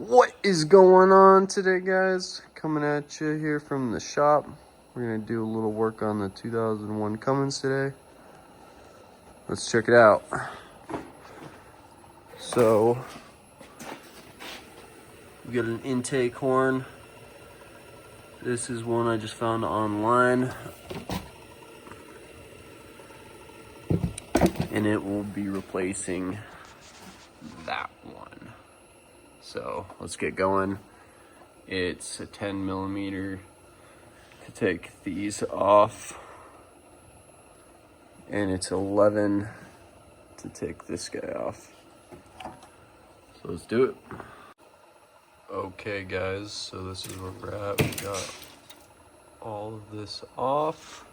What is going on today, guys? Coming at you here from the shop. We're gonna do a little work on the 2001 Cummins today. Let's check it out. So we got an intake horn. This is one I just found online, and it will be replacing that one. So let's get going. It's a 10 millimeter to take these off, and it's 11 to take this guy off. So let's do it. Okay guys, so this is where we're at. We got all of this off.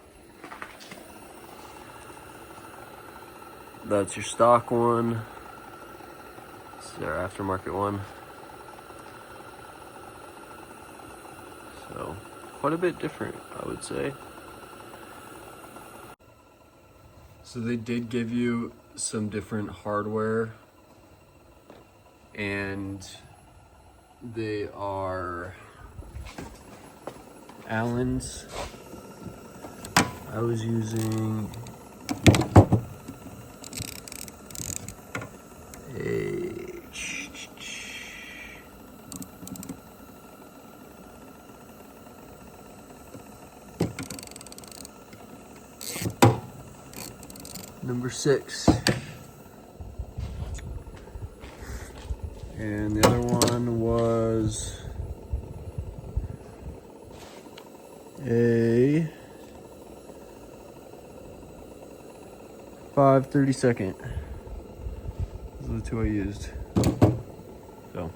That's your stock one. This is our aftermarket one. So quite a bit different, I would say. So they did give you some different hardware, and they are Allen's. I was using a number 6, and the other one was a 5/32. Those are the two I used. So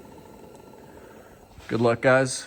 good luck, guys.